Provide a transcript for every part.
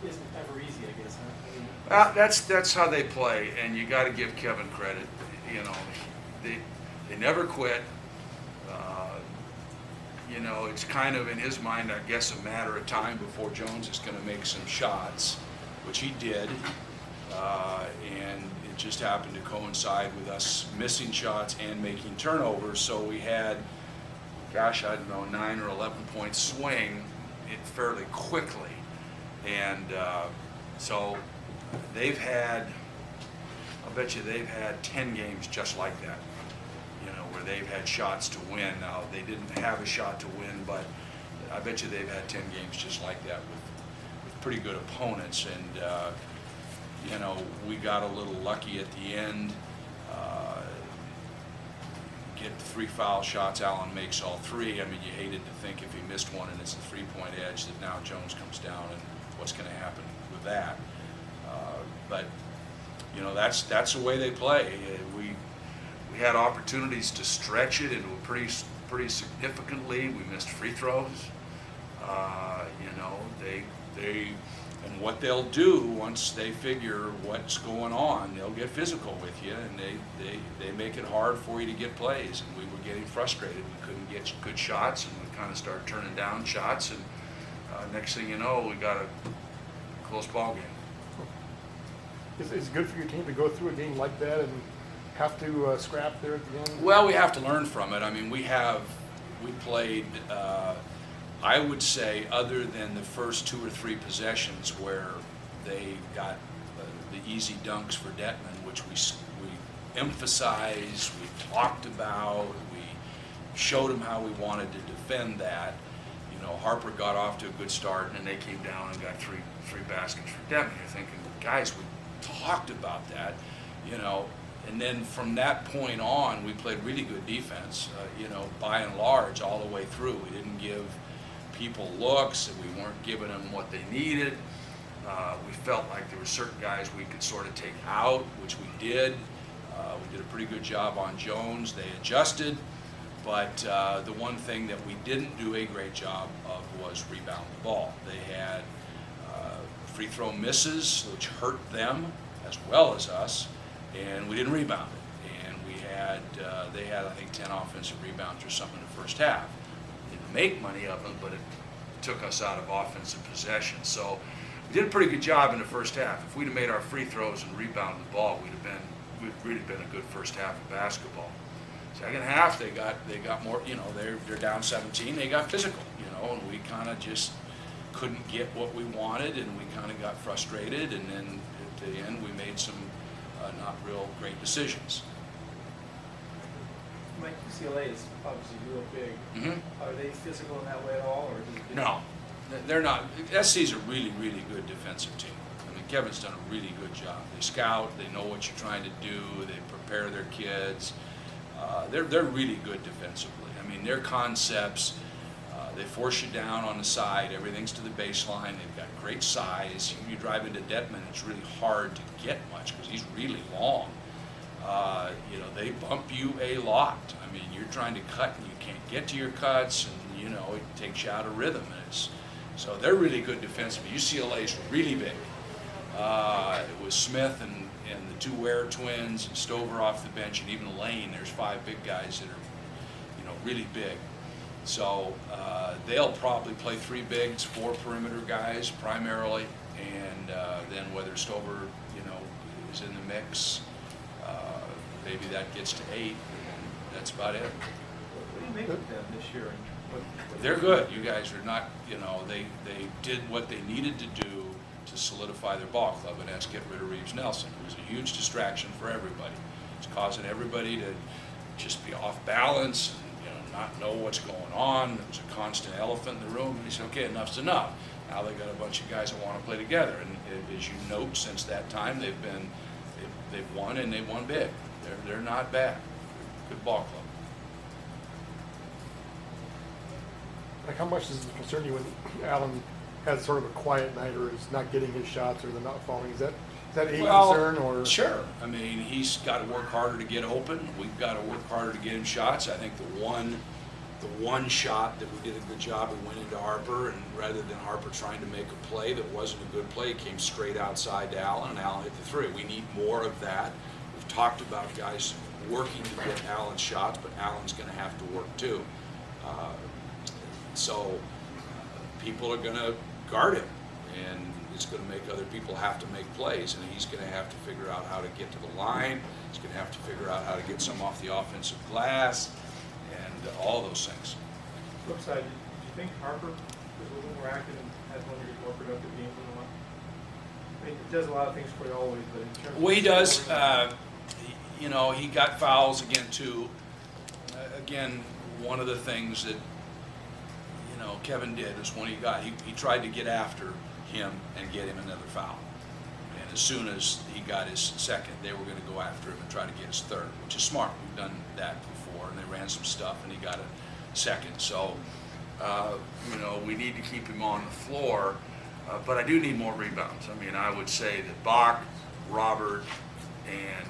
isn't ever easy, I guess, huh? I mean, That's how they play, and you got to give Kevin credit. You know, they never quit. You know, it's kind of in his mind, I guess, a matter of time before Jones is going to make some shots, which he did, and it just happened to coincide with us missing shots and making turnovers. So we had, gosh, I don't know, 9 or 11 point swing it fairly quickly, and so they've had, I'll bet you they've had 10 games just like that, you know, where they've had shots to win. Now, they didn't have a shot to win, but I bet you they've had 10 games just like that with pretty good opponents. And, you know, we got a little lucky at the end. Get 3 foul shots, Allen makes all 3. I mean, you hated to think if he missed one and it's the 3-point edge that now Jones comes down and what's going to happen with that. But you know, that's the way they play. We had opportunities to stretch it into a pretty significantly. We missed free throws. You know, they and what they'll do once they figure what's going on, they'll get physical with you, and they make it hard for you to get plays. And we were getting frustrated. We couldn't get good shots, and we kind of started turning down shots. And next thing you know, we got a close ball game. Is it good for your team to go through a game like that and have to scrap there at the end? Well, we have to learn from it. I mean, we played, I would say, other than the first 2 or 3 possessions where they got the easy dunks for Detman, which we emphasized, we talked about, we showed them how we wanted to defend that. You know, Harper got off to a good start, and then they came down and got three baskets for Detman. You're thinking, guys, we talked about that, you know, and then from that point on, we played really good defense, you know, by and large, all the way through. We didn't give people looks, and we weren't giving them what they needed. We felt like there were certain guys we could sort of take out, which we did. We did a pretty good job on Jones. They adjusted, but the one thing that we didn't do a great job of was rebound the ball. They had free throw misses, which hurt them as well as us, and we didn't rebound it. And they had, I think, 10 offensive rebounds or something in the first half. Didn't make money of them, but it took us out of offensive possession. So we did a pretty good job in the first half. If we'd have made our free throws and rebounded the ball, we'd really been a good first half of basketball. Second half, they got more, you know, they're down 17, they got physical, you know, and we kind of just couldn't get what we wanted, and we kind of got frustrated, and then at the end we made some not real great decisions. Mike, UCLA is obviously real big. Mm-hmm. Are they physical in that way at all, or does it? No, they're not. SC's a really, really good defensive team. I mean, Kevin's done a really good job. They scout, they know what you're trying to do, they prepare their kids. They're really good defensively. I mean, their concepts, they force you down on the side, everything's to the baseline, they've got great size. When you drive into Detman, it's really hard to get much because he's really long. You know, they bump you a lot. I mean, you're trying to cut and you can't get to your cuts, and, you know, it takes you out of rhythm. So they're really good defensively. UCLA's really big. It was Smith and the 2 Ware twins and Stover off the bench, and even Lane. There's 5 big guys that are, you know, really big. So they'll probably play 3 bigs, 4 perimeter guys primarily, and then whether Stover, you know, is in the mix, maybe that gets to 8, and that's about it. What do you make of them this year? They're good. You guys are not, you know, they did what they needed to do to solidify their ball club, and that's get rid of Reeves Nelson, who was a huge distraction for everybody. It's causing everybody to just be off balance and, you know, not know what's going on. There was a constant elephant in the room, and he said, okay, enough's enough. Now they've got a bunch of guys that want to play together, and as you note, since that time they've won, and they won big. They're not bad. Good ball club. Like, how much does it concern you when Allen has sort of a quiet night, or is not getting his shots, or they're not falling? Is that a concern, or? Sure. I mean, he's got to work harder to get open. We've got to work harder to get him shots. I think the one the one shot that we did a good job, we went into Harper, and rather than Harper trying to make a play that wasn't a good play, it came straight outside to Allen, and Allen hit the three. We need more of that. We've talked about guys working to get Allen shots, but Allen's going to have to work too. So people are going to guard him, and it's going to make other people have to make plays, and he's going to have to figure out how to get to the line. He's going to have to figure out how to get some off the offensive glass, and all those things. Flip side, did you think Harper was a little more active and had one of your more productive games in a while? I mean, he does a lot of things for you always, but in terms of... Well, he does. scoring, You know, he got fouls again too. Again, one of the things that Kevin did is when he tried to get after him and get him another foul. And as soon as he got his second, they were going to go after him and try to get his third, which is smart. We've done that before, and they ran some stuff, and he got a second. So, we need to keep him on the floor, but I do need more rebounds. I mean, I would say that Bach, Robert, and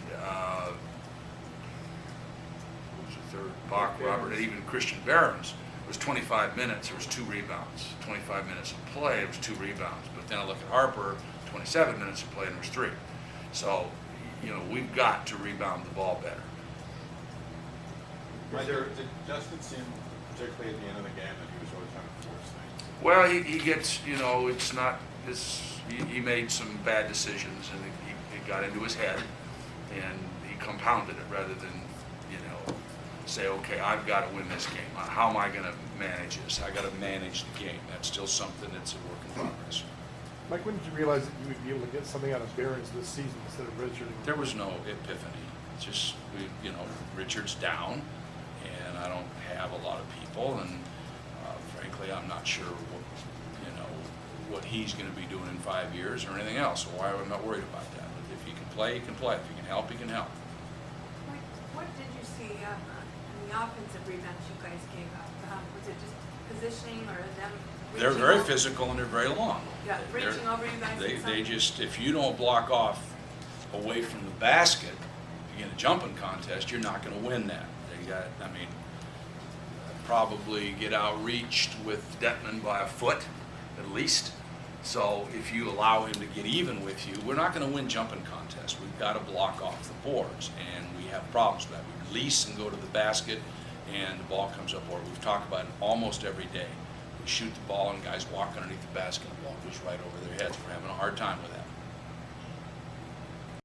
who was the third? Bach, Robert, and even Christian Behrens. It was 25 minutes, there was 2 rebounds. 25 minutes of play, it was 2 rebounds. But then I look at Harper, 27 minutes of play, and there was 3. So, we've got to rebound the ball better. Did Justin seem, particularly at the end of the game, that he was always trying to force things? Well, he gets, it's not this. He made some bad decisions, and it got into his head, and he compounded it rather than, say, okay, I've got to win this game. How am I going to manage this? I got to manage the game. That's still something that's a work in progress. Mike, when did you realize that you would be able to get something out of Behrens this season instead of Richard? There was no epiphany. It's just, Richard's down, and I don't have a lot of people, and frankly, I'm not sure what he's going to be doing in 5 years or anything else. So why am I not worried about that? But if he can play, he can play. If he can help, he can help. What did you see in the offensive rebounds you guys gave up? Was it just positioning or them? They're very physical and they're very long. Yeah, reaching over you guys. They just, if you don't block off away from the basket in a jumping contest, you're not going to win that. Probably get outreached with Detman by a foot at least. So if you allow him to get even with you, we're not going to win jumping contests. We've got to block off the boards, and we have problems with that. We release and go to the basket, and the ball comes up. Or we've talked about it almost every day. We shoot the ball, and guys walk underneath the basket, and the ball goes right over their heads. We're having a hard time with that.